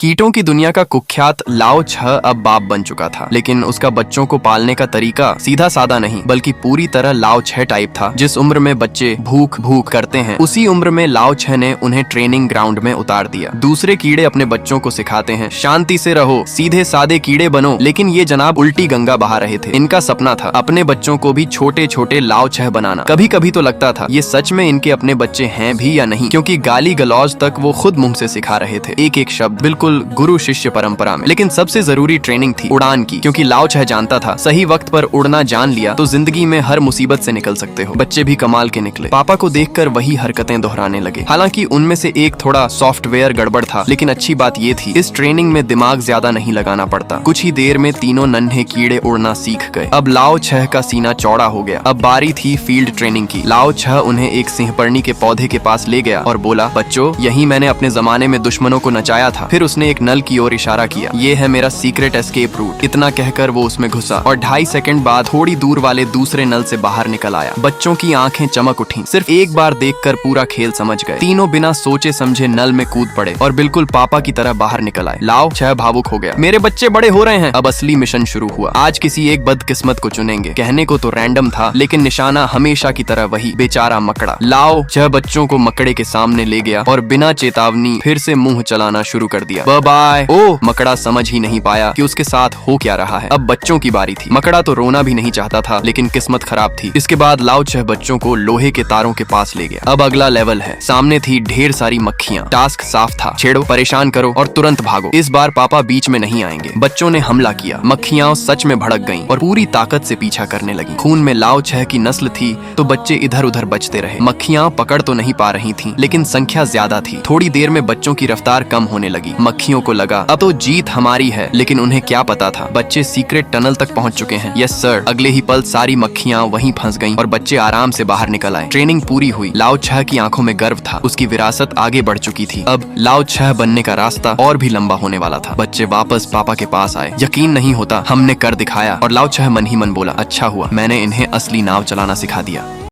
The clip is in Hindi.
कीटों की दुनिया का कुख्यात लाओ छह अब बाप बन चुका था, लेकिन उसका बच्चों को पालने का तरीका सीधा साधा नहीं बल्कि पूरी तरह लाओ छह टाइप था। जिस उम्र में बच्चे भूख भूख करते हैं उसी उम्र में लाओ छह ने उन्हें ट्रेनिंग ग्राउंड में उतार दिया। दूसरे कीड़े अपने बच्चों को सिखाते हैं शांति से रहो, सीधे सादे कीड़े बनो, लेकिन ये जनाब उल्टी गंगा बहा रहे थे। इनका सपना था अपने बच्चों को भी छोटे छोटे लाओ छह बनाना। कभी कभी तो लगता था ये सच में इनके अपने बच्चे हैं भी या नहीं, क्योंकि गाली गलौज तक वो खुद मुंह से सिखा रहे थे, एक एक शब्द बिल्कुल गुरु शिष्य परंपरा में। लेकिन सबसे जरूरी ट्रेनिंग थी उड़ान की, क्योंकि लाओ छह जानता था सही वक्त पर उड़ना जान लिया तो जिंदगी में हर मुसीबत से निकल सकते हो। बच्चे भी कमाल के निकले, पापा को देखकर वही हरकतें दोहराने लगे। हालांकि उनमें से एक थोड़ा सॉफ्टवेयर गड़बड़ था, लेकिन अच्छी बात ये थी इस ट्रेनिंग में दिमाग ज्यादा नहीं लगाना पड़ता। कुछ ही देर में तीनों नन्हे कीड़े उड़ना सीख गए। अब लाओ छह का सीना चौड़ा हो गया। अब बारी थी फील्ड ट्रेनिंग की। लाओ छह उन्हें एक सिंहपर्णी के पौधे के पास ले गया और बोला, बच्चों यही मैंने अपने जमाने में दुश्मनों को नचाया था। फिर उसने एक नल की ओर इशारा किया, ये है मेरा सीक्रेट एस्केप रूट। इतना कहकर वो उसमें घुसा और 2.5 सेकंड बाद थोड़ी दूर वाले दूसरे नल से बाहर निकल आया। बच्चों की आंखें चमक उठी, सिर्फ एक बार देखकर पूरा खेल समझ गए। तीनों बिना सोचे समझे नल में कूद पड़े और बिल्कुल पापा की तरह बाहर निकल आए। लाओ छह भावुक हो गया, मेरे बच्चे बड़े हो रहे हैं। अब असली मिशन शुरू हुआ। आज किसी एक बदकिस्मत को चुनेंगे। कहने को तो रैंडम था, लेकिन निशाना हमेशा की तरह वही, बेचारा मकड़ा। लाओ छह बच्चों को मकड़े के सामने ले गया और बिना चेतावनी फिर से मुंह चलाना शुरू कर दिया। Bye bye. ओह, मकड़ा समझ ही नहीं पाया कि उसके साथ हो क्या रहा है। अब बच्चों की बारी थी। मकड़ा तो रोना भी नहीं चाहता था, लेकिन किस्मत खराब थी। इसके बाद लाओ छह बच्चों को लोहे के तारों के पास ले गया। अब अगला लेवल है। सामने थी ढेर सारी मक्खियां। टास्क साफ था, छेड़ो, परेशान करो और तुरंत भागो। इस बार पापा बीच में नहीं आएंगे। बच्चों ने हमला किया। मक्खियां सच में भड़क गईं और पूरी ताकत से पीछा करने लगी। खून में लाओ छह की नस्ल थी तो बच्चे इधर उधर बचते रहे। मक्खियां पकड़ तो नहीं पा रही थीं, लेकिन संख्या ज्यादा थी। थोड़ी देर में बच्चों की रफ्तार कम होने लगी। मक्खियों को लगा अब तो जीत हमारी है, लेकिन उन्हें क्या पता था बच्चे सीक्रेट टनल तक पहुंच चुके हैं। Yes sir. अगले ही पल सारी मक्खियां वहीं फंस गईं और बच्चे आराम से बाहर निकल आए। ट्रेनिंग पूरी हुई। लाओ छह की आंखों में गर्व था, उसकी विरासत आगे बढ़ चुकी थी। अब लाओ छह बनने का रास्ता और भी लंबा होने वाला था। बच्चे वापस पापा के पास आए। यकीन नहीं होता, हमने कर दिखाया। और लाओ छह मन ही मन बोला, अच्छा हुआ मैंने इन्हें असली नाव चलाना सिखा दिया।